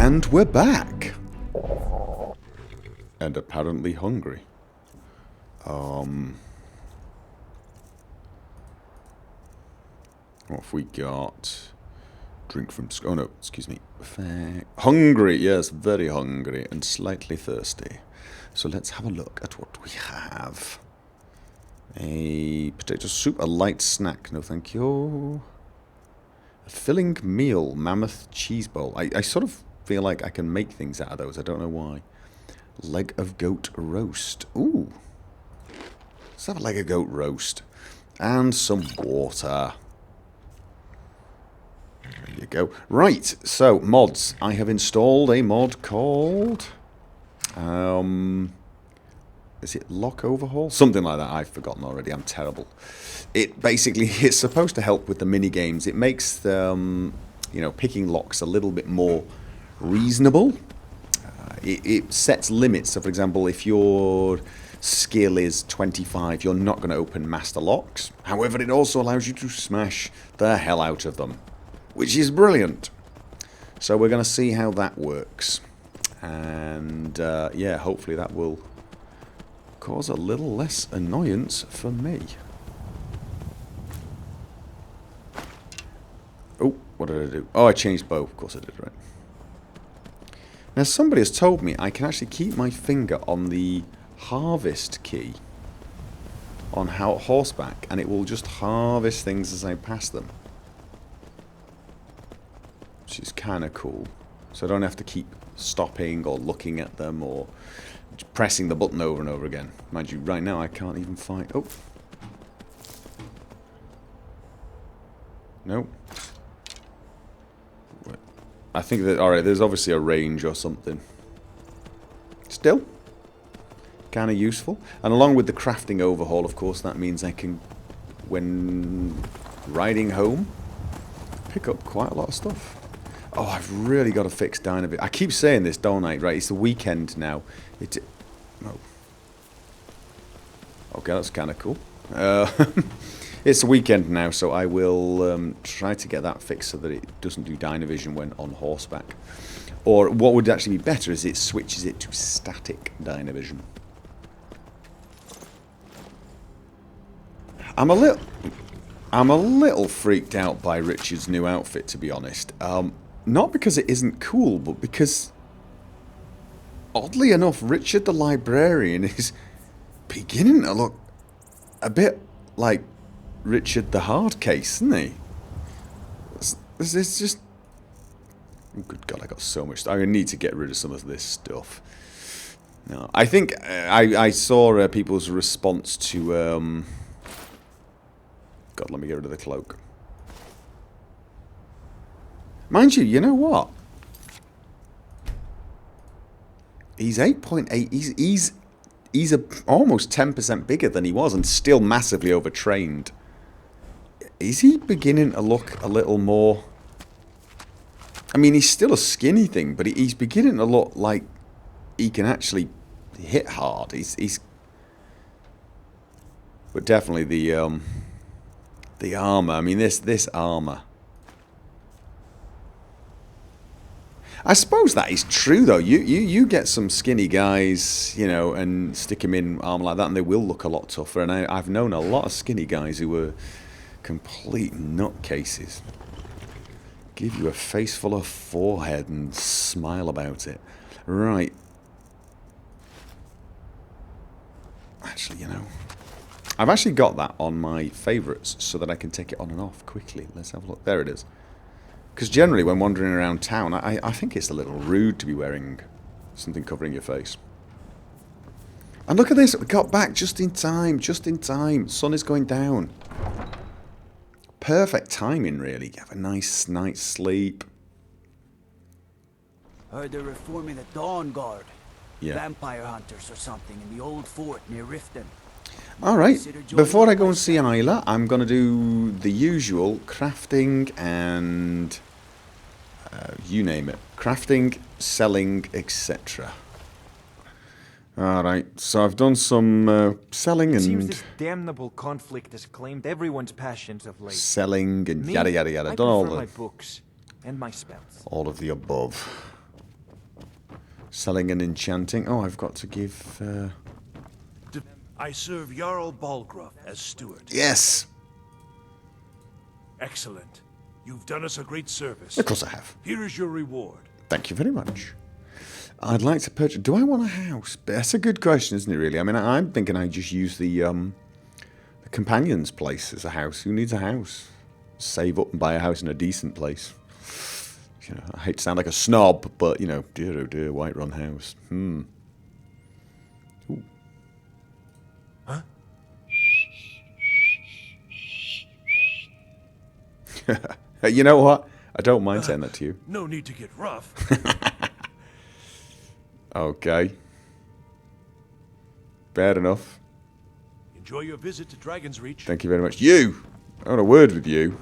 And we're back. And apparently hungry. What have we got? Drink from... Oh no, excuse me. Hungry, yes, very hungry and slightly thirsty. So let's have a look at what we have. A potato soup, a light snack, no thank you. A filling meal, mammoth cheese bowl. I sort of feel like I can make things out of those, I don't know why. Leg of goat roast. Ooh. Let's have a leg of goat roast. And some water. There you go. Right, so mods. I have installed a mod called... is it lock overhaul? Something like that. I've forgotten already. I'm terrible. It basically is supposed to help with the mini games. It makes the, you know, picking locks a little bit more reasonable. It sets limits. So, for example, if your skill is 25, you're not going to open master locks. However, it also allows you to smash the hell out of them, which is brilliant. So we're going to see how that works. And, yeah, hopefully that will cause a little less annoyance for me. Oh, what did I do? Oh, I changed bow. Of course I did, right. Now, somebody has told me I can actually keep my finger on the harvest key on horseback, and it will just harvest things as I pass them. Which is kind of cool. So I don't have to keep stopping or looking at them or pressing the button over and over again. Mind you, right now I can't even find... Oh. No. I think that... Alright, there's obviously a range or something. Still. Kind of useful. And along with the crafting overhaul, of course, that means I can, when riding home, pick up quite a lot of stuff. Oh, I've really got to fix Dynavision. I keep saying this, don't I? Right, it's the weekend now. Oh. Okay, that's kind of cool. It's the weekend now, so I will try to get that fixed so that it doesn't do Dynavision when on horseback. Or what would actually be better is it switches it to static Dynavision. I'm a little freaked out by Richard's new outfit, to be honest. Not because it isn't cool, but because, oddly enough, Richard the Librarian is beginning to look a bit like Richard the Hardcase, isn't he? This is just... Oh, good God, I got so much stuff. I need to get rid of some of this stuff. No, I think I saw people's response to... God, let me get rid of the cloak. Mind you, you know what? He's 8.8. He's almost 10% bigger than he was and still massively overtrained. Is he beginning to look a little more... I mean, he's still a skinny thing, but he's beginning to look like he can actually hit hard. But definitely the armor. I mean, this armor. I suppose that is true, though. You get some skinny guys, you know, and stick them in armor like that, and they will look a lot tougher. And I've known a lot of skinny guys who were complete nutcases. Give you a face full of forehead and smile about it. Right. Actually, you know, I've actually got that on my favourites so that I can take it on and off quickly. Let's have a look. There it is. Because generally, when wandering around town, I think it's a little rude to be wearing something covering your face. And look at this. We got back just in time. Just in time. Sun is going down. Perfect timing, really. Have a nice night's sleep. Heard they're reforming the Dawn Guard. Yeah. Vampire hunters or something in the old fort near Riften. Alright, before I go and see Isla, I'm going to do the usual crafting and... you name it. Crafting, selling, etc. Alright, so I've done some selling and... It seems this damnable conflict has claimed everyone's passions of late. Selling and yada yada yada. Done all my books and my spells. all of the above. Selling and enchanting. Oh, I've got to give... I serve Jarl Balgruuf as steward. Yes! Excellent. You've done us a great service. Of course I have. Here is your reward. Thank you very much. I'd like to purchase... Do I want a house? That's a good question, isn't it, really? I mean, I'm thinking I just use the companion's place as a house. Who needs a house? Save up and buy a house in a decent place. You know, I hate to sound like a snob, but, you know, dear oh dear, Whiterun House. Ooh. Huh? You know what? I don't mind saying that to you. No need to get rough. Okay. Fair enough. Enjoy your visit to Dragon's Reach. Thank you very much. You! I want a word with you.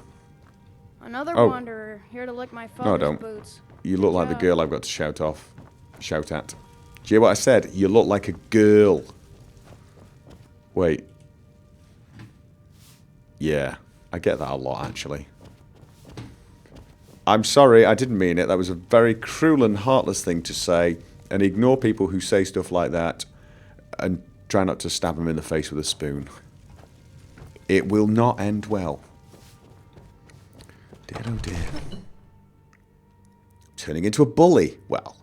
Another Oh. wanderer here to lick my No, I father's don't. boots. You look like the job. girl I've got to shout at. Do you hear what I said? You look like a girl. Wait. Yeah, I get that a lot, actually. I'm sorry, I didn't mean it. That was a very cruel and heartless thing to say. And ignore people who say stuff like that. And try not to stab them in the face with a spoon. It will not end well. Dear oh dear. Turning into a bully. Well.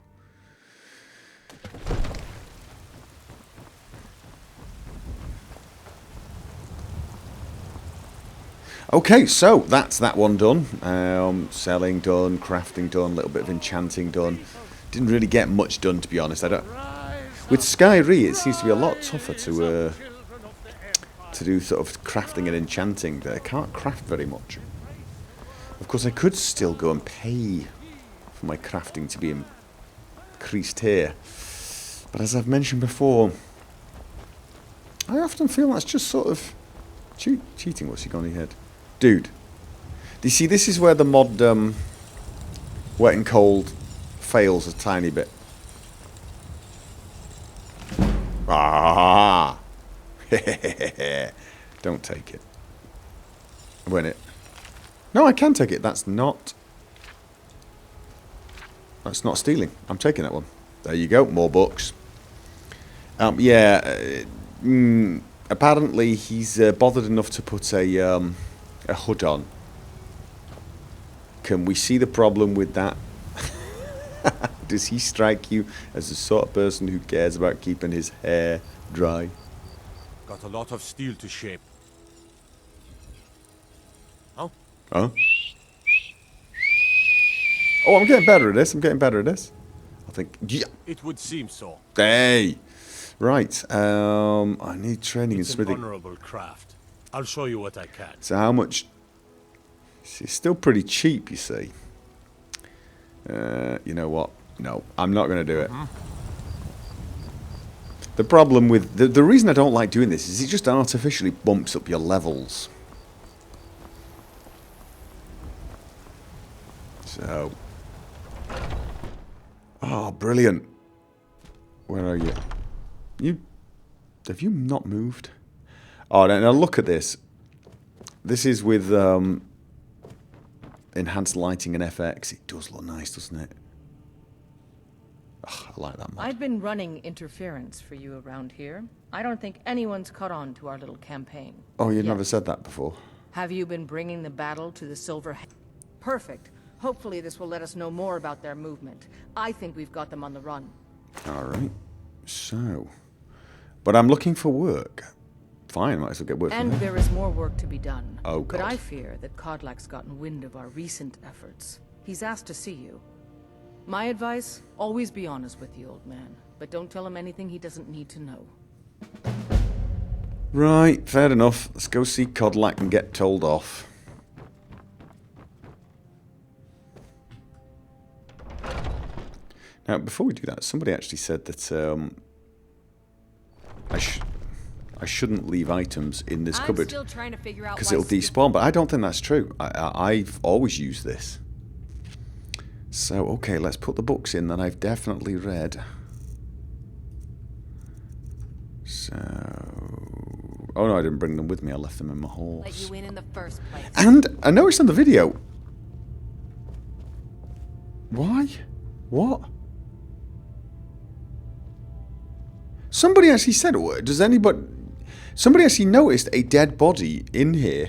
Okay, so that's that one done. Selling done, crafting done, a little bit of enchanting done. Didn't really get much done, to be honest. I don't. With Skyrim, it seems to be a lot tougher to do sort of crafting and enchanting. I can't craft very much. Of course, I could still go and pay for my crafting to be increased here. But as I've mentioned before, I often feel that's just sort of cheating. What's he got on your head? Dude. Do you see, this is where the mod wet and cold fails a tiny bit. Ah! Don't take it. Win it. No, I can take it. That's not stealing. I'm taking that one. There you go. More books. Yeah. Apparently, he's bothered enough to put a hood on. Can we see the problem with that? Does he strike you as the sort of person who cares about keeping his hair dry? Got a lot of steel to shape. Oh? Huh? Oh, I'm getting better at this. I think... Yeah. It would seem so. Hey! Right. I need training in It's an smithing. honorable craft. I'll show you what I can. So how much... It's still pretty cheap, you see. You know what? No, I'm not going to do it. The problem with... The reason I don't like doing this is it just artificially bumps up your levels. So... Oh, brilliant. Where are you? Have you not moved? Oh, now look at this. This is with enhanced lighting and FX. It does look nice, doesn't it? Oh, I like that mod. I've been running interference for you around here. I don't think anyone's caught on to our little campaign. Oh, you yet. never said that before. Have you been bringing the battle to the Silver... Perfect. Hopefully this will let us know more about their movement. I think we've got them on the run. All right. So... But I'm looking for work. Fine, might as well get work from And there. there is more work to be done. Oh, But God. I fear that Kodlak's gotten wind of our recent efforts. He's asked to see you. My advice, always be honest with the old man. But don't tell him anything he doesn't need to know. Right, fair enough. Let's go see Kodlak and get told off. Now, before we do that, somebody actually said that I shouldn't leave items in this cupboard still trying to figure out because why it'll despawn, but I don't think that's true. I've always used this. So, okay, let's put the books in that I've definitely read. So... Oh no, I didn't bring them with me. I left them in my horse. let you in the first place. And I noticed on the video... Why? What? Somebody actually said a word. Does anybody... Somebody actually noticed a dead body in here.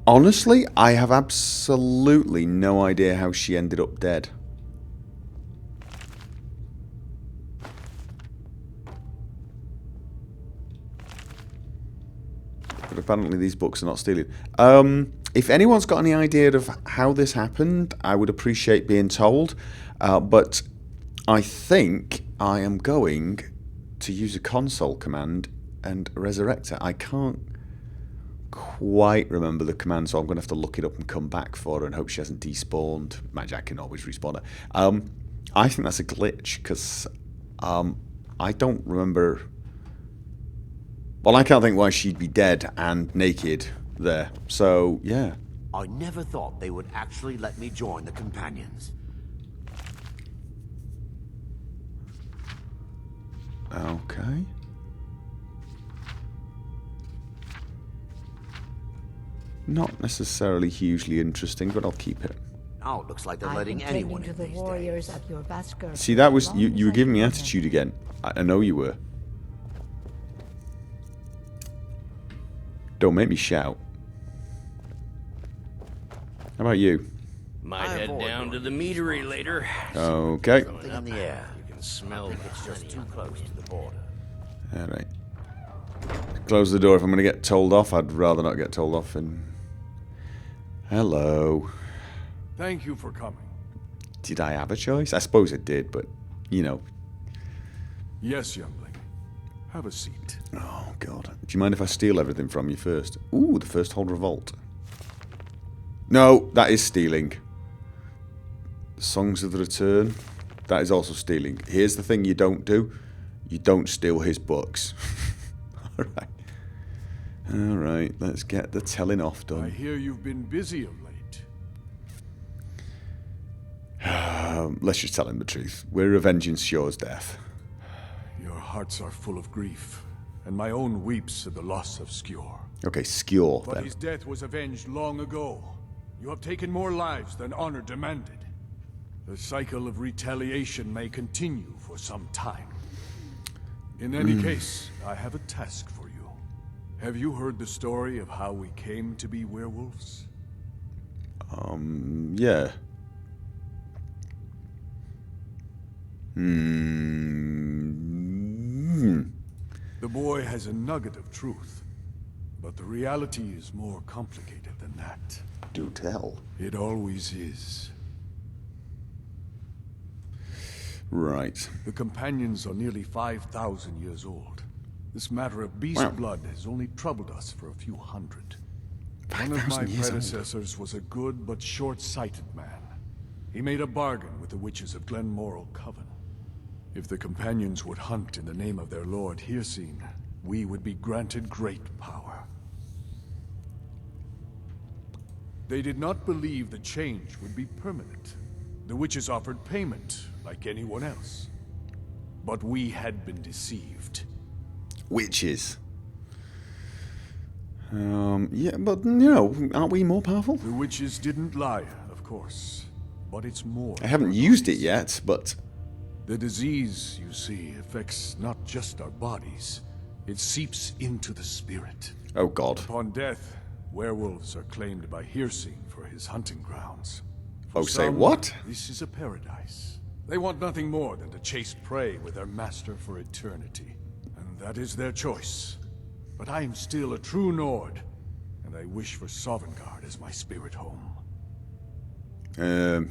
Honestly, I have absolutely no idea how she ended up dead. But apparently these books are not stealing. If anyone's got any idea of how this happened, I would appreciate being told. But I think I am going to use a console command and resurrect her. I can't quite remember the command, so I'm going to have to look it up and come back for her and hope she hasn't despawned. Imagine I can always respawn her. I think that's a glitch, because I don't remember... Well, I can't think why she'd be dead and naked there. So, yeah. I never thought they would actually let me join the companions. Okay. Not necessarily hugely interesting, but I'll keep it. Oh, it looks like they're I've letting been anyone tending in to the these warriors days. at your Basker. See, that was... as long You as were I giving me can attitude again. I know you were. Don't make me shout. How about you? Might head down to the meadery later. Okay. Something in the air. You can smell I think it's just too close to the border. Alright. Close the door if I'm going to get told off. I'd rather not get told off. And hello. Thank you for coming. Did I have a choice? I suppose I did, but, you know. Yes, youngling. Have a seat. Oh, God. Do you mind if I steal everything from you first? Ooh, the first hold revolt. No, that is stealing. Songs of the Return. That is also stealing. Here's the thing you don't do. You don't steal his books. Alright. Alright, let's get the telling off I done. hear you've been busy of late. Let's just tell him the truth. We're avenging Shore's death. Your hearts are full of grief, and my own weeps at the loss of Skjor. Okay, Skjor But then. his death was avenged long ago. You have taken more lives than honor demanded. The cycle of retaliation may continue for some time. In any case, I have a task for you. Have you heard the story of how we came to be werewolves? Yeah. The boy has a nugget of truth, but the reality is more complicated than that. Do tell. It always is. Right. The companions are nearly 5,000 years old. This matter of beast Wow. blood has only troubled us for a few hundred. One of 5,000 my years old. predecessors was a good but short-sighted man. He made a bargain with the witches of Glenmoral Coven. If the companions would hunt in the name of their lord Hirsine, we would be granted great power. They did not believe the change would be permanent. The witches offered payment, like anyone else. But we had been deceived. Witches. Yeah, but, you know, aren't we more powerful? The witches didn't lie, of course. But it's more. I haven't used it yet, but... The disease, you see, affects not just our bodies. It seeps into the spirit. Oh, God. Upon death, werewolves are claimed by Hirsine for his hunting grounds. Oh, For say some, what? This is a paradise. They want nothing more than to chase prey with their master for eternity. And that is their choice. But I am still a true Nord, and I wish for Sovngarde as my spirit home.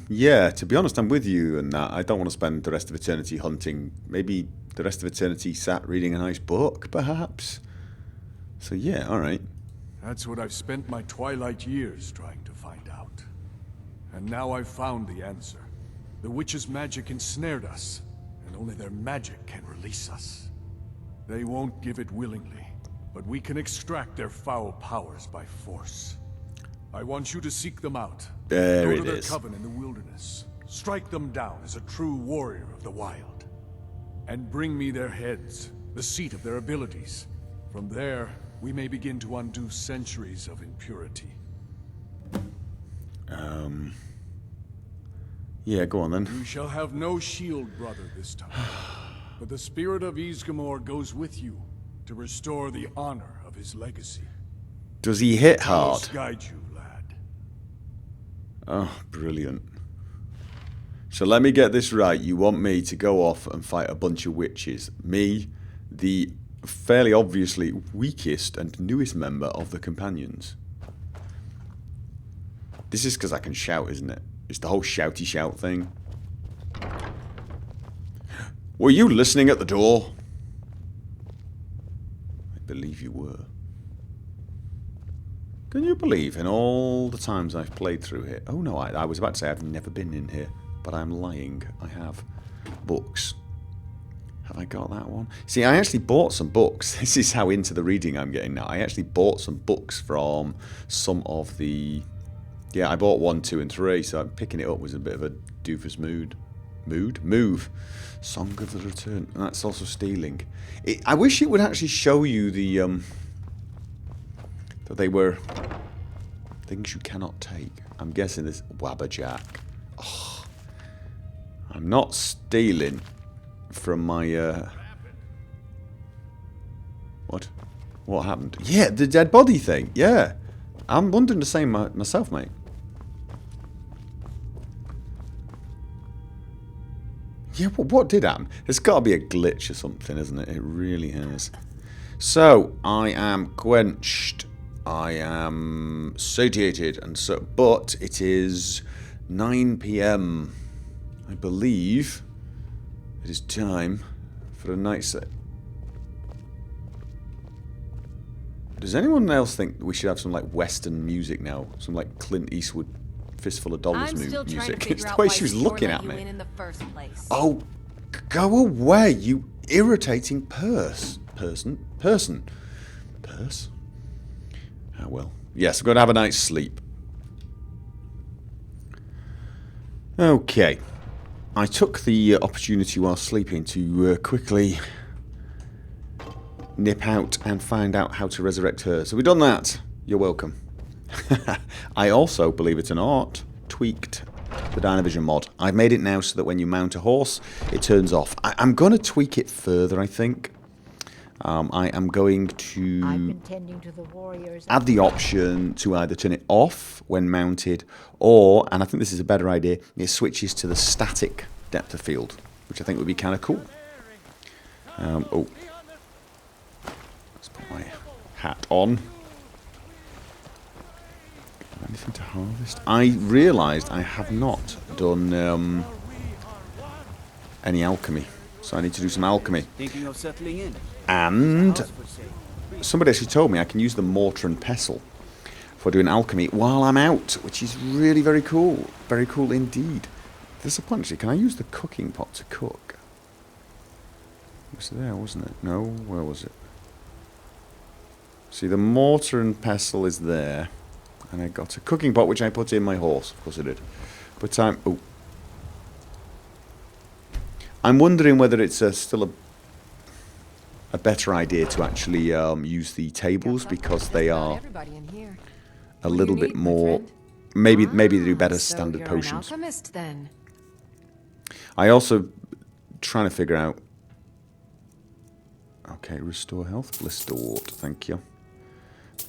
Yeah, to be honest, I'm with you in that. I don't want to spend the rest of eternity hunting. Maybe the rest of eternity sat reading a nice book, perhaps. So yeah, alright. That's what I've spent my twilight years trying to find out. And now I've found the answer. The witch's magic ensnared us, and only their magic can release us. They won't give it willingly, but we can extract their foul powers by force. I want you to seek them out. There Go it to their is. coven in the wilderness. Strike them down as a true warrior of the wild. And bring me their heads, the seat of their abilities. From there, we may begin to undo centuries of impurity. Yeah, go on then. You shall have no shield, brother, this time. But the spirit of Ysgramor goes with you to restore the honor of his legacy. Does he hit I'll hard? guide you, lad. Oh, brilliant. So let me get this right. You want me to go off and fight a bunch of witches? Me, the fairly obviously weakest and newest member of the companions. This is because I can shout, isn't it? It's the whole shouty shout thing. Were you listening at the door? I believe you were. Can you believe in all the times I've played through here? Oh no, I was about to say I've never been in here, but I'm lying. I have books. Have I got that one? See, I actually bought some books. This is how into the reading I'm getting now. I actually bought some books from some of the... Yeah, I bought 1, 2, and 3, so picking it up was a bit of a doofus move. Song of the Return. And that's also stealing. I wish it would actually show you the that they were things you cannot take. I'm guessing this Wabberjack. Oh, I'm not stealing from my What happened? Yeah, the dead body thing. Yeah, I'm wondering the same myself, mate. Yeah, what did happen? There's got to be a glitch or something, isn't it? It really has. So, I am quenched. I am satiated, and so, but it is 9 PM. I believe it is time for a night set. Does anyone else think we should have some like Western music now? Some like Clint Eastwood Fistful of Dollars music. It's the way she was looking at me. Oh, go away, you irritating person. Purse? Oh well. Yes, I'm going to have a night's sleep. Okay. I took the opportunity while sleeping to quickly nip out and find out how to resurrect her. So we've done that. You're welcome. I also, believe it or not, tweaked the Dynavision mod. I've made it now so that when you mount a horse, it turns off. I'm going to tweak it further, I think. I am going to add the option to either turn it off when mounted, or, and I think this is a better idea, it switches to the static depth of field, which I think would be kind of cool. Oh. Let's put my hat on. Anything to harvest? I realised I have not done any alchemy, so I need to do some alchemy. Thinking of settling in? And somebody actually told me I can use the mortar and pestle for doing alchemy while I'm out, which is really very cool. Very cool indeed. There's a point actually. Can I use the cooking pot to cook? It was there, wasn't it? No, where was it? See, the mortar and pestle is there. And I got a cooking pot, which I put in my horse. Of course I did. But I'm wondering whether it's still a better idea to actually use the tables, because they are a little bit more... Maybe they do better standard potions. I also trying to figure out... Okay, restore health. Blister thank you.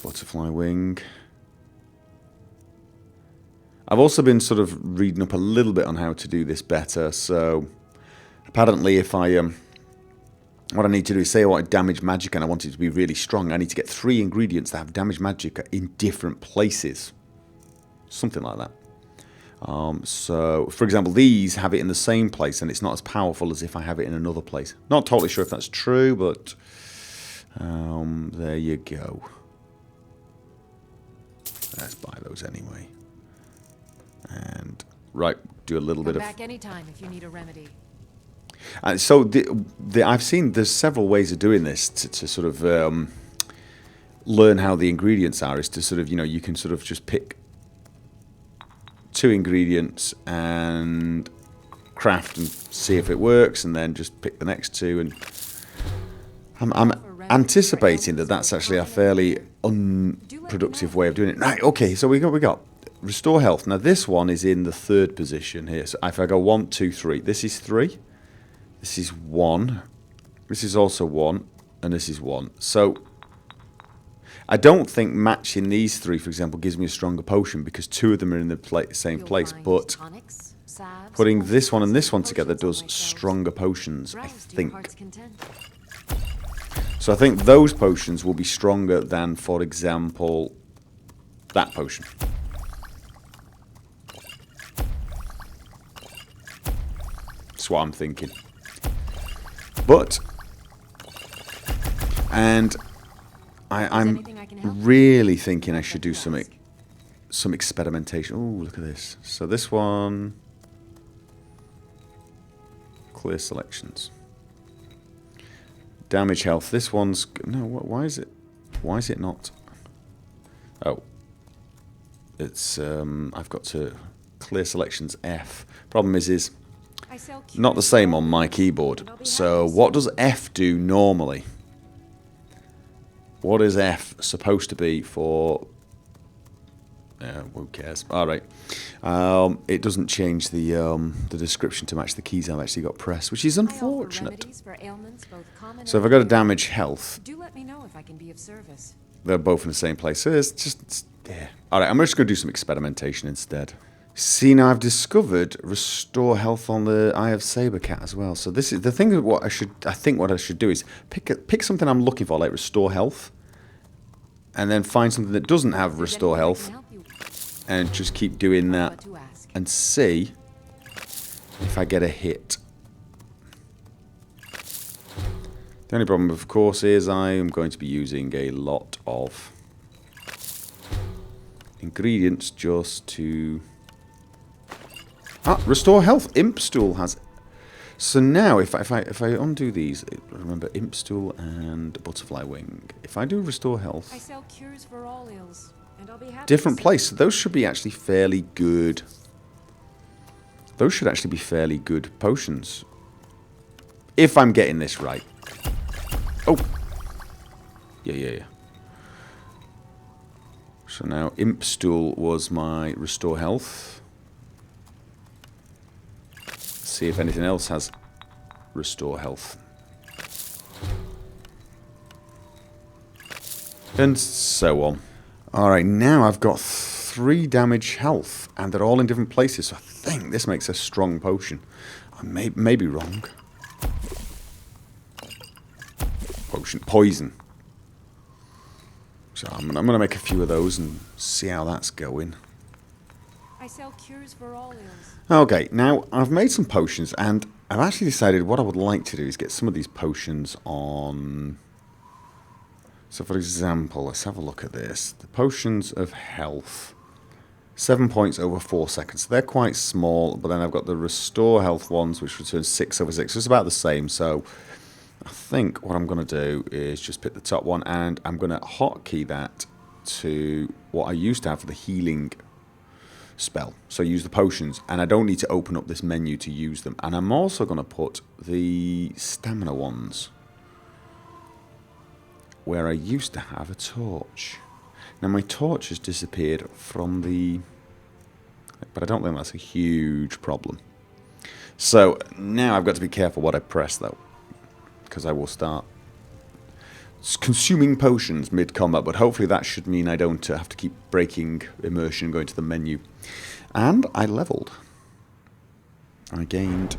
Butterfly wing... I've also been sort of reading up a little bit on how to do this better, so apparently if I, what I need to do is say I want damage magic and I want it to be really strong, I need to get 3 ingredients that have damage magic in different places. Something like that. So, for example, these have it in the same place and it's not as powerful as if I have it in another place. Not totally sure if that's true, but there you go. Let's buy those anyway. And right, do a little bit of. Back anytime if you need a remedy. And so I've seen there's several ways of doing this to sort of learn how the ingredients are. Is to sort of you can sort of just pick 2 ingredients and craft and see if it works, and then just pick the next 2. And I'm anticipating that that's actually a fairly unproductive way of doing it. Right, okay, so we got restore health. Now this one is in the 3rd position here. So if I go 1, 2, 3, this is 3. This is 1. This is also 1. And this is 1. So I don't think matching these 3, for example, gives me a stronger potion because 2 of them are in the same place. But putting this one and this one together does stronger potions, I think. So I think those potions will be stronger than, for example, that potion. That's what I'm thinking. But, and I'm really thinking I should do some experimentation. Oh, look at this. So this one, clear selections. Damage health. This one's no. Why is it? Why is it not? Oh, it's I've got to clear selections F. Problem is not the same on my keyboard. So what does F do normally? What is F supposed to be for? Who cares? All right. It doesn't change the description to match the keys I've actually got pressed, which is unfortunate. So if I go to damage health, Do let me know if I can be of service. they're both in the same place. So it's just yeah. All right. I'm just going to do some experimentation instead. See, now I've discovered restore health on the Eye of Sabercat as well. So this is the thing. What I think what I should do is pick something I'm looking for, like restore health, and then find something that doesn't have restore health, and just keep doing that and see if I get a hit. The only problem, of course, is I am going to be using a lot of ingredients just to... restore health. Imp stool has... So now, if I undo these, remember imp stool and butterfly wing. If I do restore health... I sell cures for all ills, and I'll be happy different to place. So those should be actually fairly good. Those should actually be fairly good potions. If I'm getting this right. Oh. Yeah. So now imp stool was my restore health. See if anything else has restore health. And so on. Alright, now I've got 3 damage health, and they're all in different places, so I think this makes a strong potion. I may be wrong. Poison. So I'm going to make a few of those and see how that's going. I sell cures for all ills. Okay, now I've made some potions, and I've actually decided what I would like to do is get some of these potions on... So for example, let's have a look at this. The potions of health. 7 points over 4 seconds. So they're quite small, but then I've got the restore health ones, which return 6 over 6. So it's about the same. So I think what I'm going to do is just pick the top one, and I'm going to hotkey that to what I used to have for the healing spell. So use the potions, and I don't need to open up this menu to use them. And I'm also going to put the stamina ones where I used to have a torch. Now my torch has disappeared from the... But I don't think that's a huge problem. So now I've got to be careful what I press though, because I will start consuming potions mid-combat, but hopefully that should mean I don't have to keep breaking immersion going to the menu. And I leveled. I gained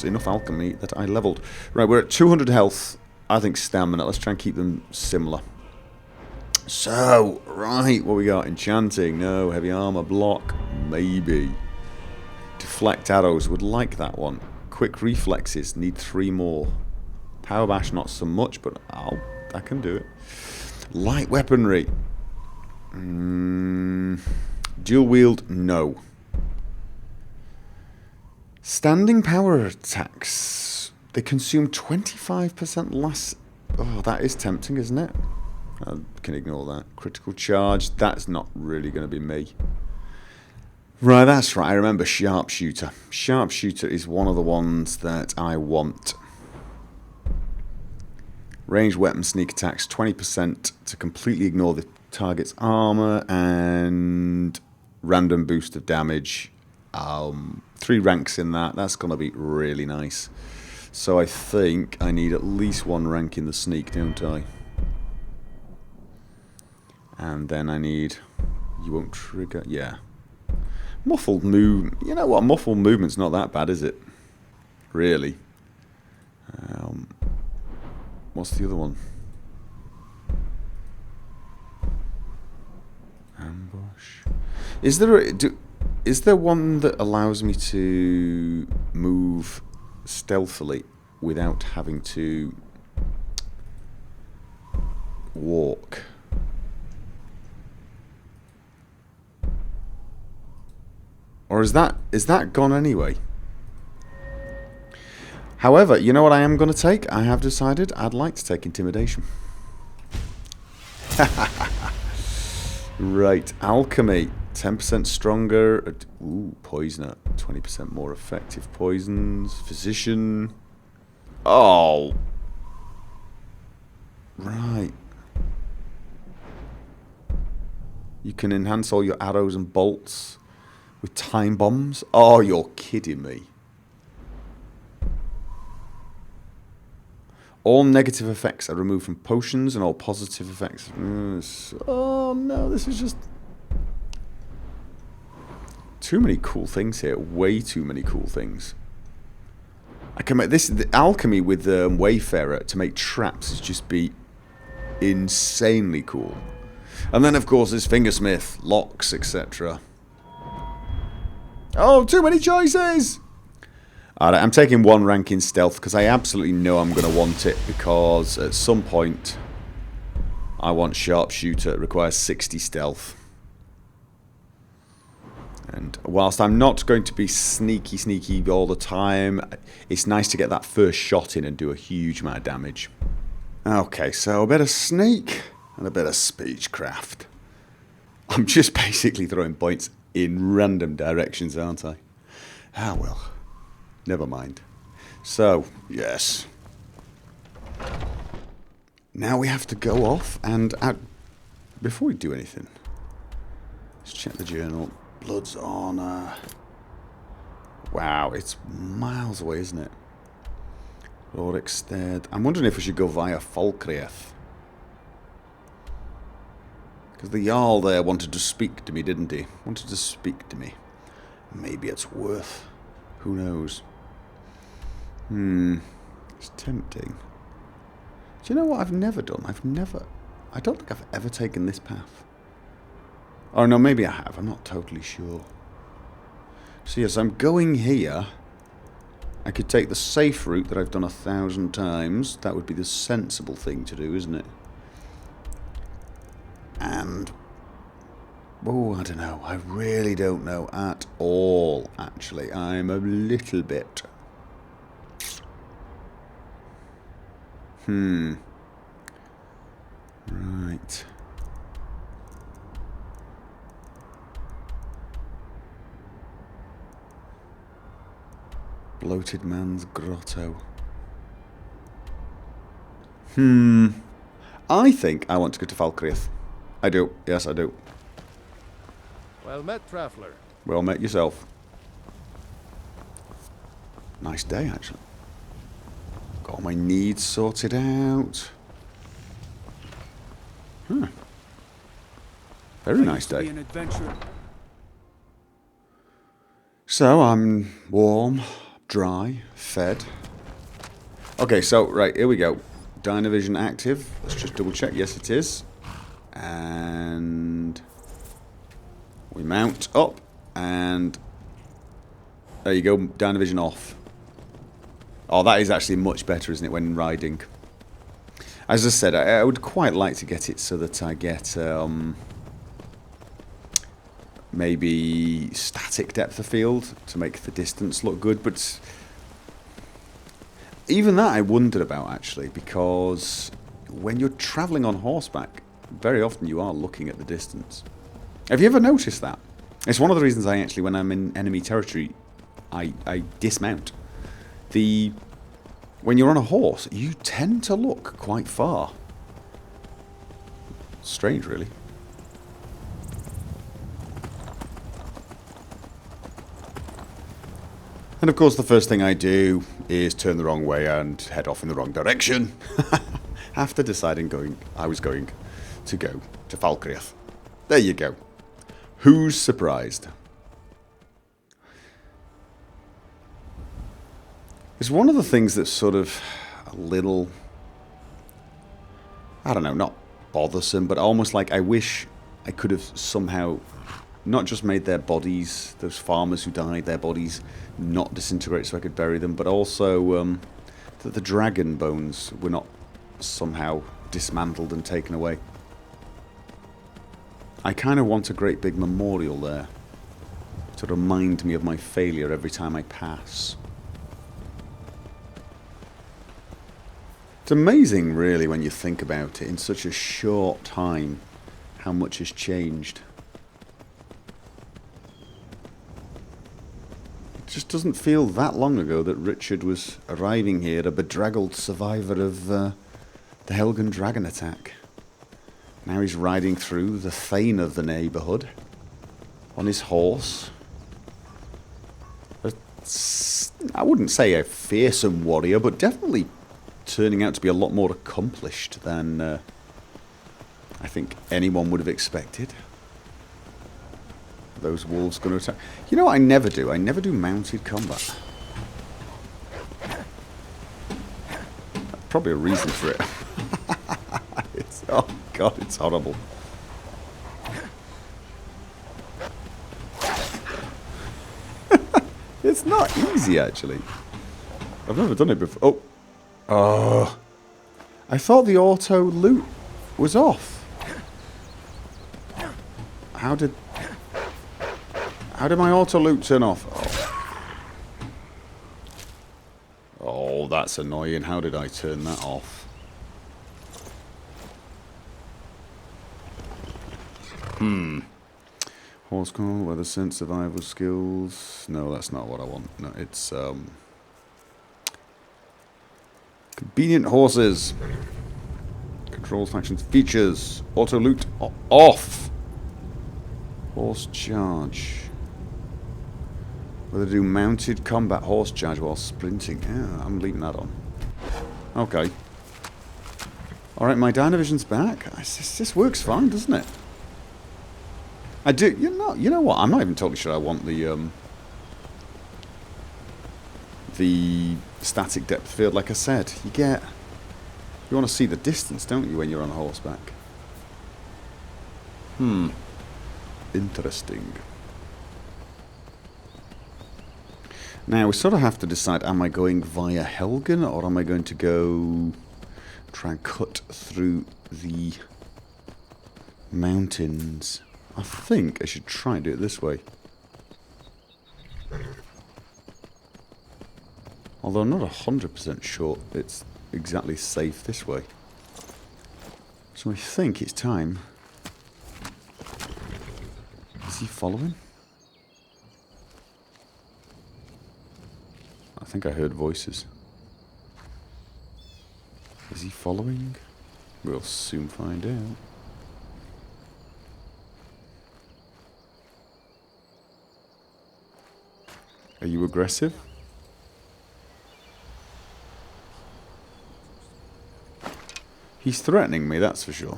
enough alchemy that I leveled. Right, we're at 200 health. I think stamina. Let's try and keep them similar. So, right, what we got? Enchanting. No. Heavy armor. Block. Maybe. Deflect arrows. Would like that one. Quick reflexes. Need 3 more. Power bash, not so much, but I can do it. Light weaponry. Dual wield. No. Standing power attacks. They consume 25% less. Oh, that is tempting, isn't it? I can ignore that. Critical charge. That's not really going to be me. Right, that's right. I remember sharpshooter. Sharpshooter is one of the ones that I want. Ranged weapon sneak attacks. 20% to completely ignore the target's armor. And random boost of damage. 3 ranks in that. That's going to be really nice. So I think I need at least 1 rank in the sneak, don't I? And then I need... You won't trigger... Yeah. Muffled move... You know what? Muffled movement's not that bad, is it? Really. What's the other one? Ambush. Is there one that allows me to move stealthily without having to walk? Or is that gone anyway? However, you know what I am going to take? I have decided I'd like to take Intimidation. Right, Alchemy. 10% stronger. Ooh, Poisoner. 20% more effective poisons. Physician. Oh. Right. You can enhance all your arrows and bolts with time bombs. Oh, you're kidding me. All negative effects are removed from potions and all positive effects... Oh no, this is just... Too many cool things here. Way too many cool things. I can make this... The alchemy with Wayfarer to make traps is just be insanely cool. And then of course there's Fingersmith, locks, etc. Oh, too many choices! Alright, I'm taking 1 rank in stealth because I absolutely know I'm going to want it, because at some point I want sharpshooter. It requires 60 stealth. And whilst I'm not going to be sneaky all the time, it's nice to get that first shot in and do a huge amount of damage. Okay, so a bit of sneak and a bit of speechcraft. I'm just basically throwing points in random directions, aren't I? Ah, well. Never mind. So, yes. Now we have to go off and... before we do anything, let's check the journal. Blood's Honor. Wow, it's miles away, isn't it? Rorikstead. I'm wondering if we should go via Falkreath. Because the Jarl there wanted to speak to me, didn't he? Wanted to speak to me. Maybe it's worth... Who knows? It's tempting. Do you know what I've never done? I don't think I've ever taken this path. Oh no, maybe I have. I'm not totally sure. So yes, I'm going here. I could take the safe route that I've done 1,000 times. That would be the sensible thing to do, isn't it? And... oh, I don't know. I really don't know at all, actually. I'm a little bit... Right. Bloated Man's Grotto. I think I want to go to Falkreath. I do. Yes, I do. Well met, traveler. Well met yourself. Nice day, actually. Got all my needs sorted out. Very nice day. An adventure. So I'm warm, dry, fed. Okay, so right, here we go. Dynavision active. Let's just double check. Yes, it is. And we mount up, and there you go. Dynavision off. Oh, that is actually much better, isn't it, when riding? As I said, I would quite like to get it so that I get maybe static depth of field to make the distance look good, but even that I wondered about, actually, because when you're travelling on horseback, very often you are looking at the distance. Have you ever noticed that? It's one of the reasons I actually, when I'm in enemy territory, I dismount. When you're on a horse, you tend to look quite far. Strange, really. And of course the first thing I do is turn the wrong way and head off in the wrong direction. After deciding I was going to go to Falkreath. There you go. Who's surprised? It's one of the things that's sort of a little, I don't know, not bothersome, but almost like I wish I could have somehow not just made their bodies, those farmers who died, their bodies not disintegrate so I could bury them, but also that the dragon bones were not somehow dismantled and taken away. I kind of want a great big memorial there to remind me of my failure every time I pass. It's amazing, really, when you think about it, in such a short time, how much has changed. It just doesn't feel that long ago that Richard was arriving here, a bedraggled survivor of the Helgen dragon attack. Now he's riding through the Thane of the neighbourhood on his horse. I wouldn't say a fearsome warrior, but definitely turning out to be a lot more accomplished than I think anyone would have expected. Are those wolves going to attack? You know what I never do? I never do mounted combat. Probably a reason for it. Oh god, it's horrible. It's not easy, actually. I've never done it before. Oh, I thought the auto loot was off. How did my auto loot turn off? Oh, that's annoying. How did I turn that off? Horse call, weather sense, survival skills. No, that's not what I want. No, it's convenient horses. Controls, factions, features. Auto loot off. Horse charge. Whether to do mounted combat horse charge while sprinting. Yeah, I'm leaving that on. Okay. Alright, my Dynavision's back. This works fine, doesn't it? I do. You know what? I'm not even totally sure I want the static depth field. Like I said, you want to see the distance, don't you, when you're on horseback? Interesting. Now we sort of have to decide: am I going via Helgen, or am I going to go try and cut through the mountains? I think I should try and do it this way. Although I'm not 100% sure it's exactly safe this way. So I think it's time. Is he following? I think I heard voices. Is he following? We'll soon find out. Are you aggressive? He's threatening me, that's for sure.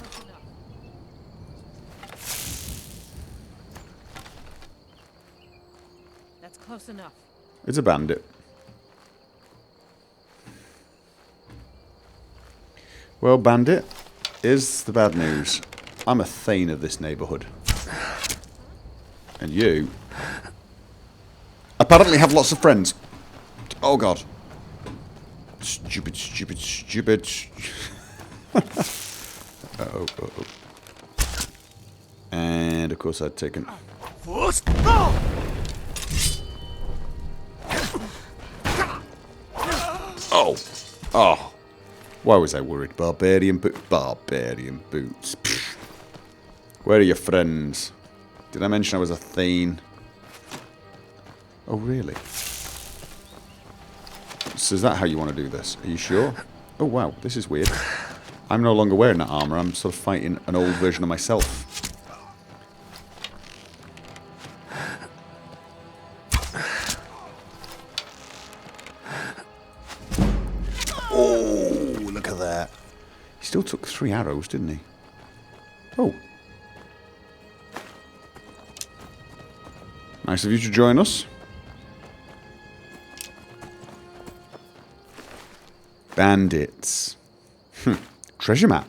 That's close enough. It's a bandit. Well, bandit, here's the bad news. I'm a Thane of this neighbourhood. And you apparently have lots of friends. Oh god. Stupid, stupid, stupid. Uh-oh, uh-oh. And of course I'd taken... Oh! Oh! Why was I worried? Barbarian boots. Pfft. Where are your friends? Did I mention I was a Thane? Oh, really? So is that how you want to do this? Are you sure? Oh, wow. This is weird. I'm no longer wearing that armor. I'm sort of fighting an old version of myself. still took 3 arrows, didn't he? Oh. Nice of you to join us. Bandits. Treasure map.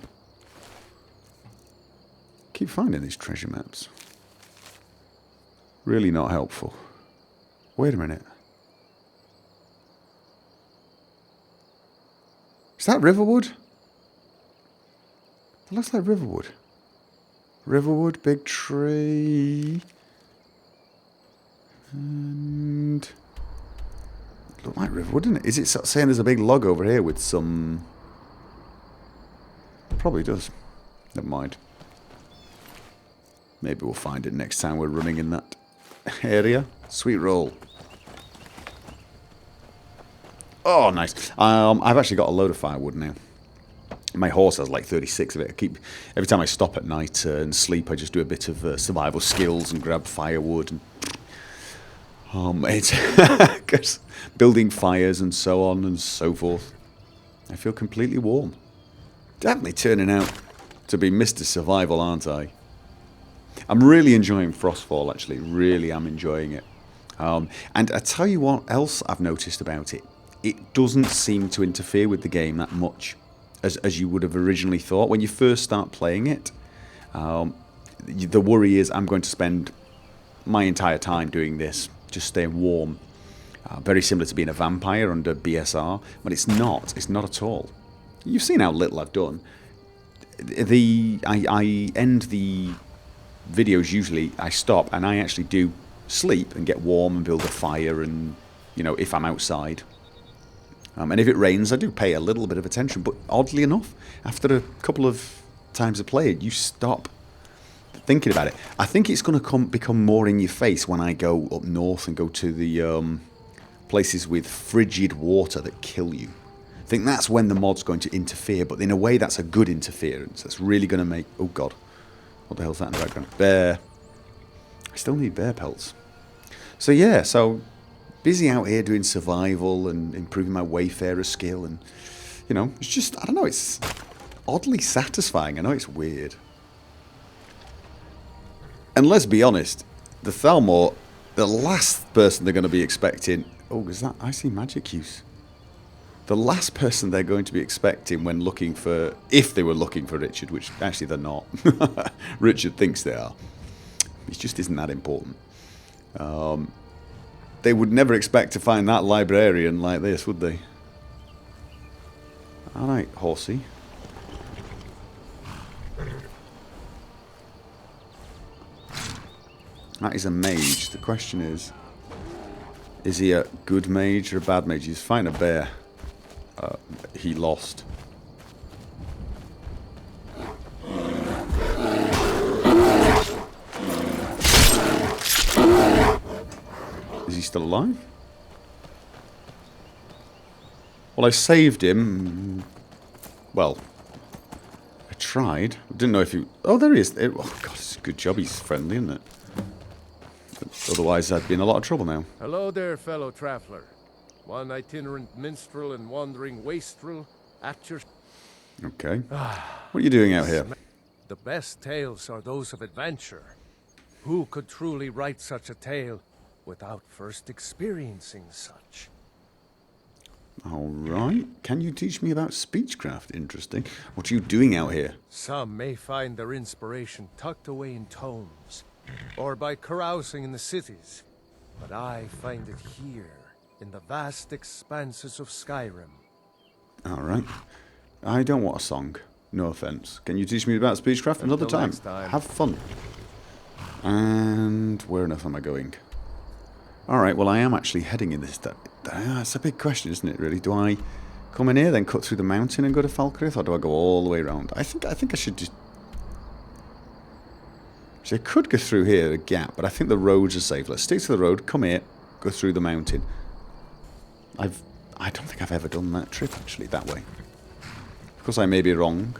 Keep finding these treasure maps. Really not helpful. Wait a minute. Is that Riverwood? It looks like Riverwood. Riverwood, big tree. And... it looked like Riverwood, didn't it? Is it saying there's a big log over here with some... Probably does. Never mind. Maybe we'll find it next time we're running in that area. Sweet roll. Oh, nice. I've actually got a load of firewood now. My horse has like 36 of it. Every time I stop at night and sleep, I just do a bit of survival skills and grab firewood. And, it's building fires and so on and so forth. I feel completely warm. Definitely turning out to be Mr. Survival, aren't I? I'm really enjoying Frostfall, actually. Really am enjoying it. And I tell you what else I've noticed about it. It doesn't seem to interfere with the game that much as you would have originally thought. When you first start playing it, the worry is I'm going to spend my entire time doing this, just staying warm. Very similar to being a vampire under BSR, but it's not. It's not at all. You've seen how little I've done. I end the videos usually, I stop and I actually do sleep and get warm and build a fire and, you know, if I'm outside. And if it rains, I do pay a little bit of attention. But oddly enough, after a couple of times of playing, you stop thinking about it. I think it's going to become more in your face when I go up north and go to the places with frigid water that kill you. I think that's when the mod's going to interfere. But in a way, that's a good interference. That's really going to make... Oh, God. What the hell's that in the background? Bear. I still need bear pelts. So, yeah. So... busy out here doing survival and improving my wayfarer skill, and you know, it's just, I don't know, it's oddly satisfying. I know it's weird. And let's be honest, the Thalmor, the last person they're going to be expecting... Oh, is that... I see magic use. The last person they're going to be expecting when looking for... If they were looking for Richard, which actually they're not. Richard thinks they are. It just isn't that important. They would never expect to find that librarian like this, would they? Alright, horsey. That is a mage. The question is he a good mage or a bad mage? He's fighting a bear. He lost. Is he still alive? Well, I saved him. Well, I tried. I didn't know if he... Oh, there he is. Oh, God, it's a good job he's friendly, isn't it? Otherwise, I'd be in a lot of trouble now. Hello there, fellow traveler. One itinerant minstrel and wandering wastrel at your... Okay. What are you doing out here? The best tales are those of adventure. Who could truly write such a tale without first experiencing such? Alright. Can you teach me about speechcraft? Interesting. What are you doing out here? Some may find their inspiration tucked away in tomes, or by carousing in the cities. But I find it here, in the vast expanses of Skyrim. Alright. I don't want a song. No offense. Can you teach me about speechcraft another time? Have fun. And where on earth am I going? Alright, well I am actually heading in this... That's a big question, isn't it, really? Do I come in here, then cut through the mountain and go to Falkirk, or do I go all the way around? I think I should just... So I could go through here, a gap, but I think the roads are safe. Let's stick to the road, come here, go through the mountain. I don't think I've ever done that trip, actually, that way. Of course, I may be wrong.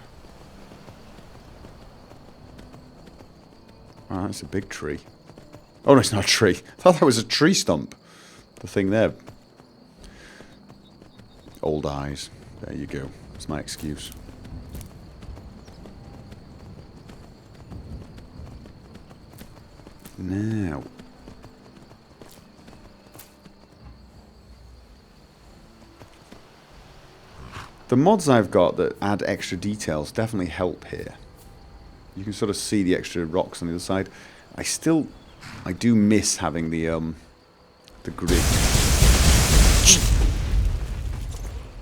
Oh, that's a big tree. Oh, no, it's not a tree. I thought that was a tree stump. The thing there. Old eyes. There you go. That's my excuse. Now. The mods I've got that add extra details definitely help here. You can sort of see the extra rocks on the other side. I do miss having the grid.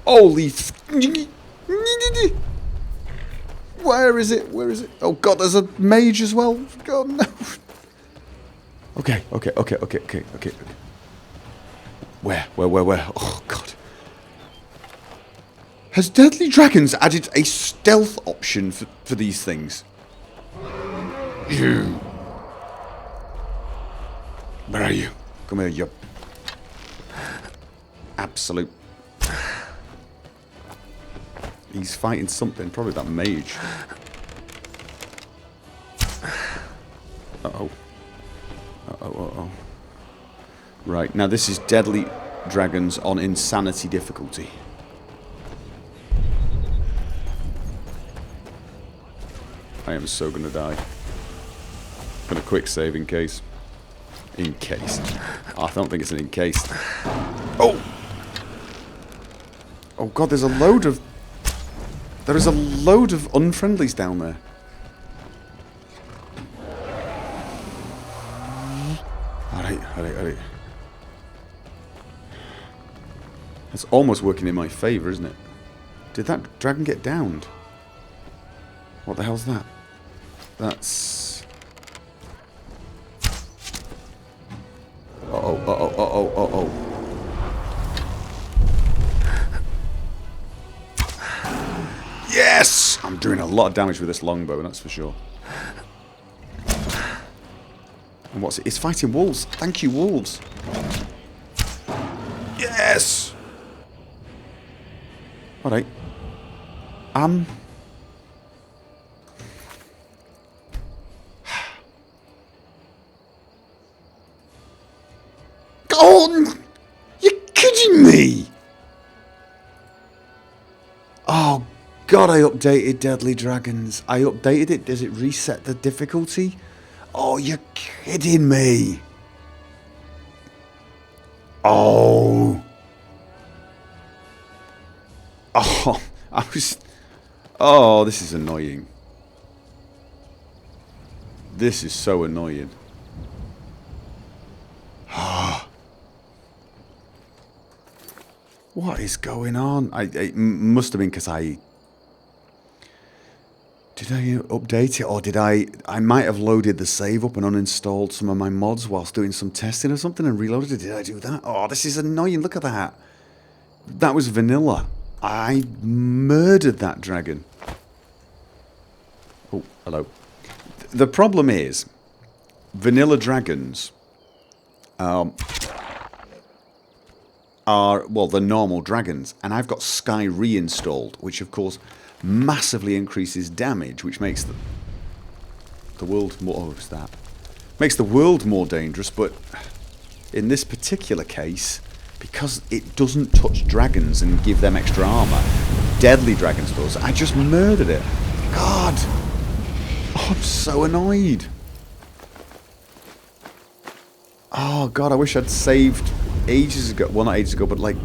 Holy! Where is it? Where is it? Oh God, there's a mage as well. God no. Okay. Where? Oh God. Has Deadly Dragons added a stealth option for these things? You. Where are you? Come here, you absolute. He's fighting something, probably that mage. Uh-oh. Uh-oh. Right, now this is Deadly Dragons on Insanity difficulty. I am so gonna die. Gonna quick save in case. In case. Oh, I don't think it's an in case. Oh! Oh God, there's a load of... There is a load of unfriendlies down there. Alright. That's almost working in my favour, isn't it? Did that dragon get downed? What the hell's that? That's... Uh-oh. Yes! I'm doing a lot of damage with this longbow, that's for sure. And what's it? It's fighting wolves. Thank you, wolves. Yes! Alright. Oh! You're kidding me! Oh, God, I updated Deadly Dragons. I updated it. Does it reset the difficulty? Oh, you're kidding me. Oh. Oh, I was... Oh, this is annoying. This is so annoying. What is going on? It must have been because I... Did I update it, or did I might have loaded the save up and uninstalled some of my mods whilst doing some testing or something and reloaded it. Did I do that? Oh, this is annoying. Look at that. That was vanilla. I murdered that dragon. Oh, hello. The problem is, vanilla dragons are, well, the normal dragons, and I've got Sky reinstalled, which of course massively increases damage, which makes the world more... Oh, what's that? Makes the world more dangerous, but in this particular case, because it doesn't touch dragons and give them extra armor, Deadly Dragons does, I just murdered it. God! Oh, I'm so annoyed. Oh, God, I wish I'd saved ages ago. Well, not ages ago, but like...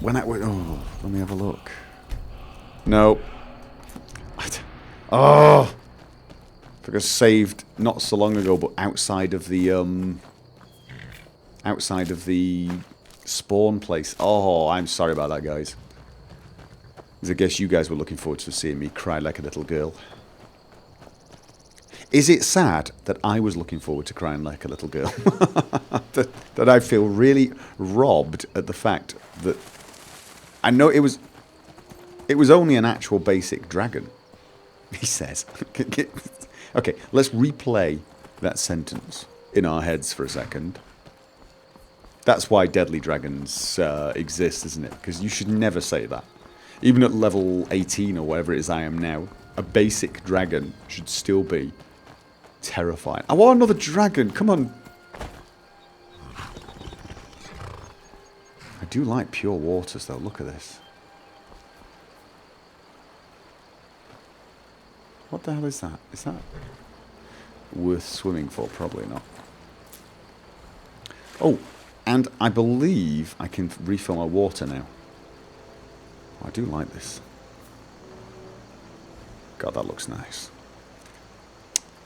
When I went... Oh, let me have a look. No. Oh! I think I saved not so long ago, but outside of the spawn place. Oh, I'm sorry about that, guys. Because I guess you guys were looking forward to seeing me cry like a little girl. Is it sad that I was looking forward to crying like a little girl? that I feel really robbed at the fact that... I know it was only an actual basic dragon, he says. Okay, let's replay that sentence in our heads for a second. That's why Deadly Dragons exist, isn't it? Because you should never say that. Even at level 18 or whatever it is I am now, a basic dragon should still be terrifying. I want another dragon, come on. I do like pure waters though, look at this. What the hell is that? Is that... worth swimming for? Probably not. Oh, and I believe I can refill my water now. I do like this. God, that looks nice.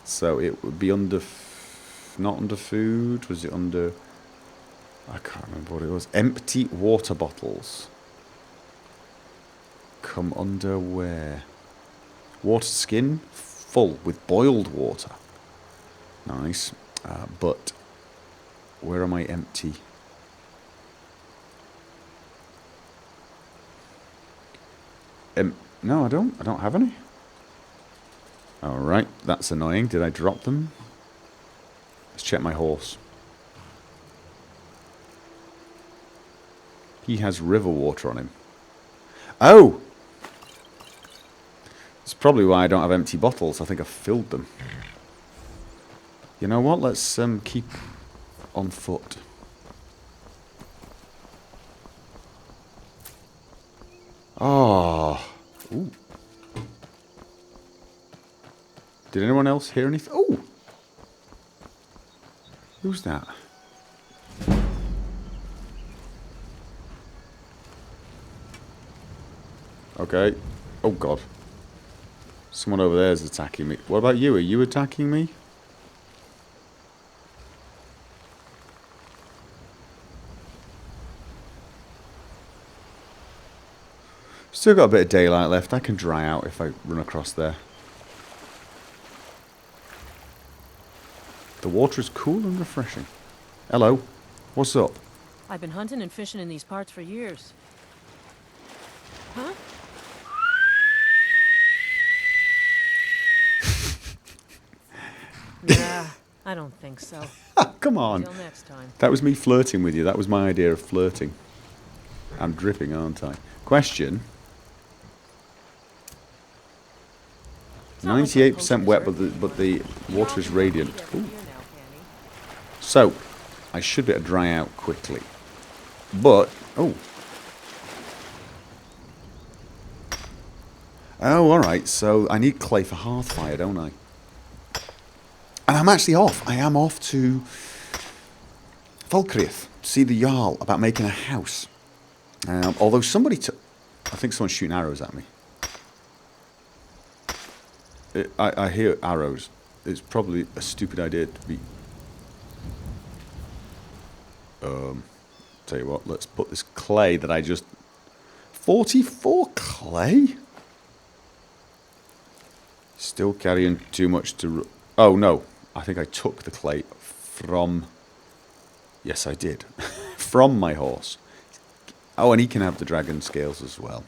So it would be under... not under food. Was it under... I can't remember what it was. Empty water bottles. Come under where? Water skin full with boiled water. Nice. But where am I empty? No, I don't. I don't have any. Alright, that's annoying. Did I drop them? Let's check my horse. He has river water on him. Oh! That's probably why I don't have empty bottles. I think I've filled them. You know what? Let's keep on foot. Oh. Ooh. Did anyone else hear anything? Oh! Who's that? Okay. Oh, God. Someone over there is attacking me. What about you? Are you attacking me? Still got a bit of daylight left. I can dry out if I run across there. The water is cool and refreshing. Hello. What's up? I've been hunting and fishing in these parts for years. Huh? Nah, I don't think so. Come on. Until next time. That was me flirting with you. That was my idea of flirting. I'm dripping, aren't I? Question. 98% wet, but the water is radiant. Ooh. So, I should be able to dry out quickly. But, oh. Oh, alright. So, I need clay for Hearthfire, don't I? And I'm actually off. I am off to Falkreath to see the Jarl about making a house. Although somebody took... I think someone's shooting arrows at me. I hear arrows. It's probably a stupid idea to be... Tell you what, let's put this clay that I just... 44 clay? Still carrying too much to... Oh, no. I think I took the clay from... Yes, I did. From my horse. Oh, and he can have the dragon scales as well.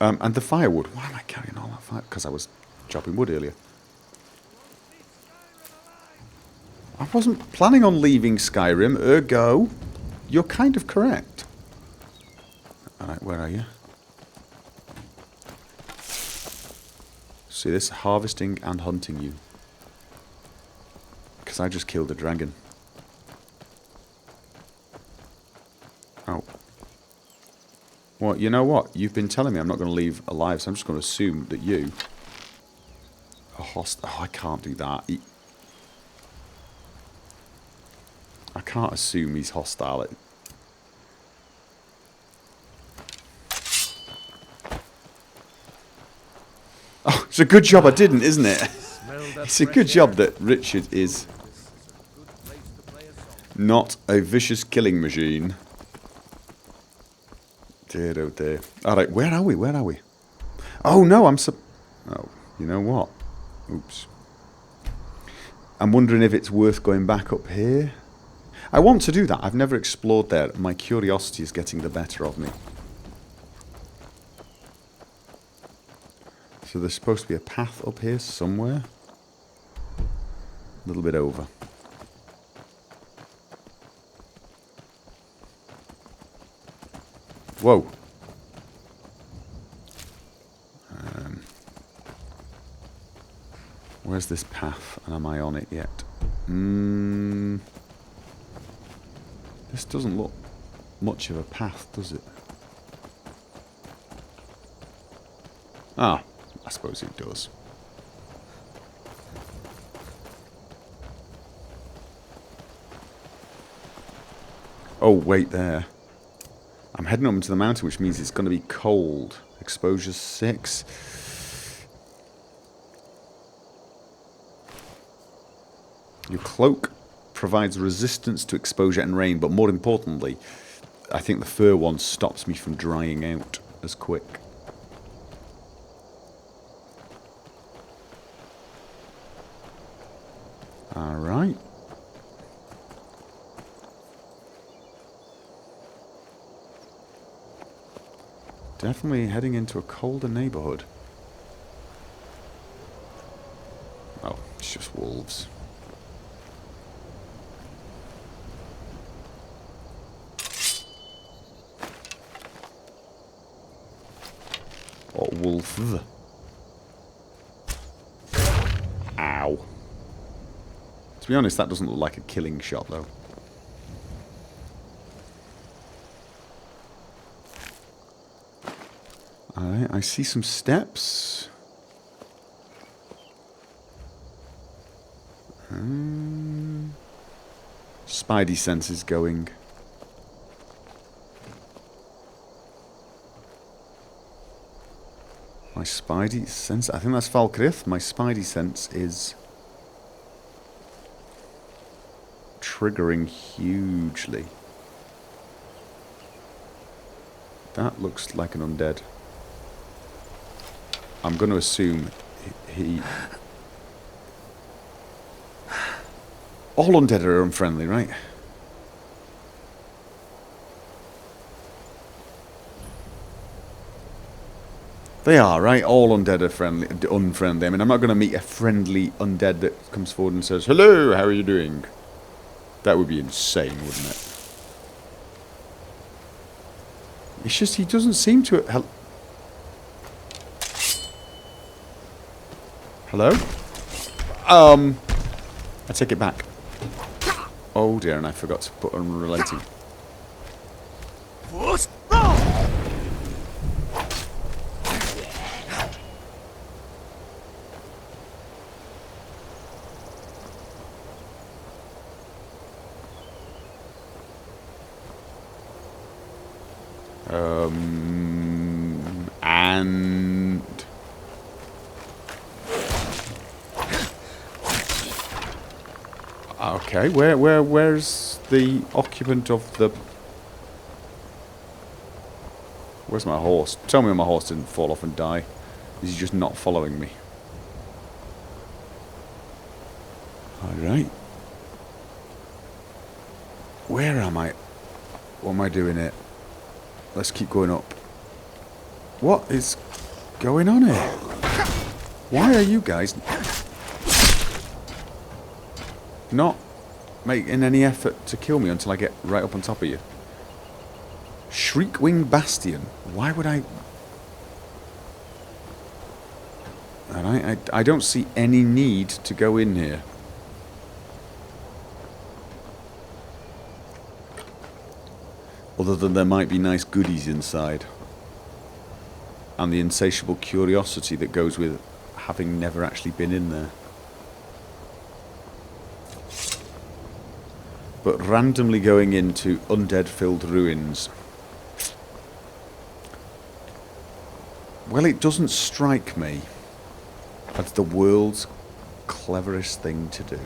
And the firewood. Why am I carrying all that fire? Because I was chopping wood earlier. I wasn't planning on leaving Skyrim, ergo, you're kind of correct. Alright, where are you? See this? Harvesting and hunting you. Because I just killed a dragon. Oh. Well, you know what? You've been telling me I'm not going to leave alive, so I'm just going to assume that you are hostile. Oh, I can't do that. I can't assume he's hostile. Oh, it's a good job I didn't, isn't it? It's a good job that Richard is not a vicious killing machine. Dear, oh dear. Alright, where are we? Where are we? Oh, no, oh, you know what? Oops. I'm wondering if it's worth going back up here. I want to do that. I've never explored there. My curiosity is getting the better of me. So there's supposed to be a path up here somewhere. A little bit over. Whoa. Where's this path? And am I on it yet? This doesn't look much of a path, does it? Ah, I suppose it does. Oh, wait there. I'm heading up into the mountain, which means it's going to be cold. Exposure 6. Your cloak provides resistance to exposure and rain, but more importantly, I think the fur one stops me from drying out as quick. Alright. Definitely heading into a colder neighborhood. Oh, it's just wolves. Or wolf. Ow. To be honest, that doesn't look like a killing shot, though. Alright, I see some steps. Spidey sense is going. My Spidey sense... I think that's Falkrith. My Spidey sense is triggering hugely. That looks like an undead. I'm going to assume he... All undead are unfriendly, right? They are, right? All undead are friendly, unfriendly. I mean, I'm not going to meet a friendly undead that comes forward and says, "Hello, how are you doing?" That would be insane, wouldn't it? It's just he doesn't seem to... Hello? I take it back. Oh dear, and I forgot to put unrelated. And... Okay, where's the occupant of the... Where's my horse? Tell me my horse didn't fall off and die. Is he just not following me? Alright. Where am I? What am I doing here? Let's keep going up. What is going on here? Why are you guys not making any effort to kill me until I get right up on top of you? Shriekwing Bastion. Why would I... I don't see any need to go in here. Other than there might be nice goodies inside. And the insatiable curiosity that goes with having never actually been in there. But randomly going into undead-filled ruins... Well, it doesn't strike me as the world's cleverest thing to do.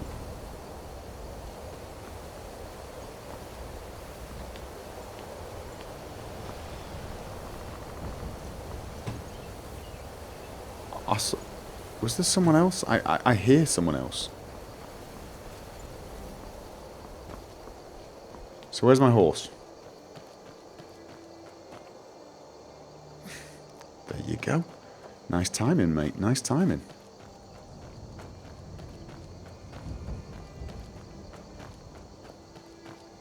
Was there someone else? I hear someone else. So where's my horse? There you go. Nice timing, mate. Nice timing.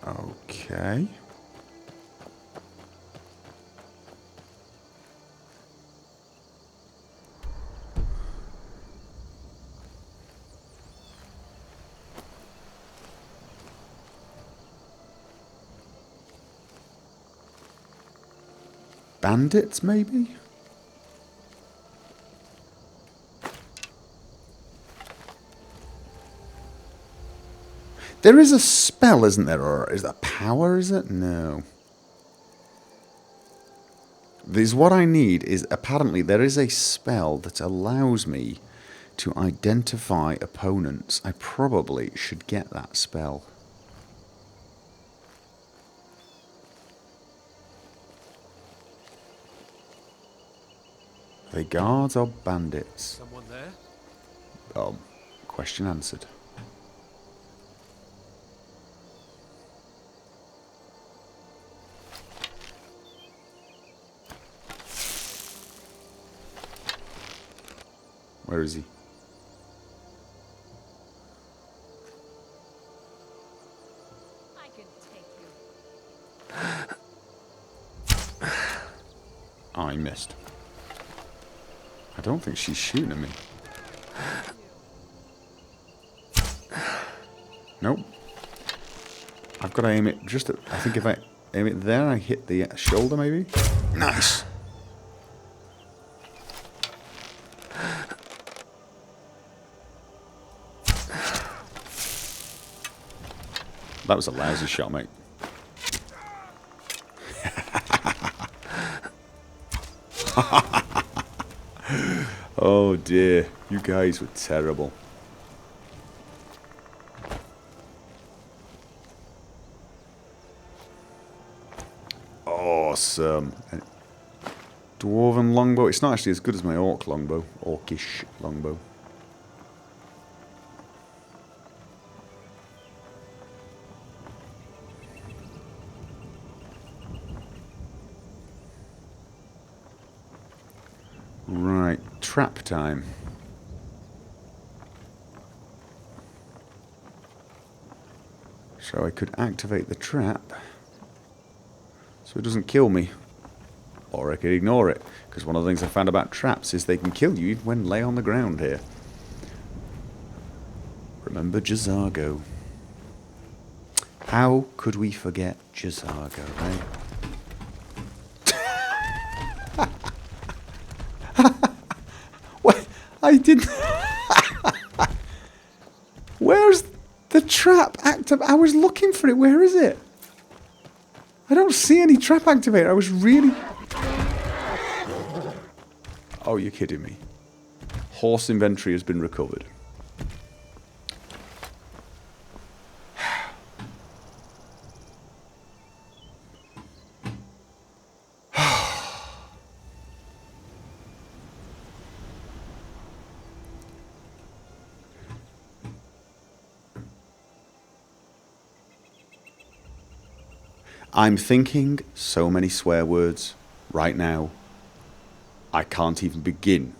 Okay. Bandits, maybe? There is a spell, isn't there? Or is that power, is it? No. This what I need is, apparently there is a spell that allows me to identify opponents. I probably should get that spell. Are they guards or bandits? Someone there? Question answered. Where is he? I can take you. I missed. I don't think she's shooting at me. Nope. I've got to aim it just at... I think if I aim it there, I hit the shoulder, maybe? Nice! That was a lousy shot, mate. Oh dear, you guys were terrible. Awesome. Dwarven longbow. It's not actually as good as my orc longbow. Orcish longbow. Right, trap time. So I could activate the trap so it doesn't kill me. Or I could ignore it, because one of the things I found about traps is they can kill you even when lay on the ground here. Remember Jazago. How could we forget Jazago, right? What? I didn't... Where's the trap active? I was looking for it. Where is it? I don't see any trap activator. I was really... Oh, you're kidding me. Horse inventory has been recovered. I'm thinking so many swear words right now. I can't even begin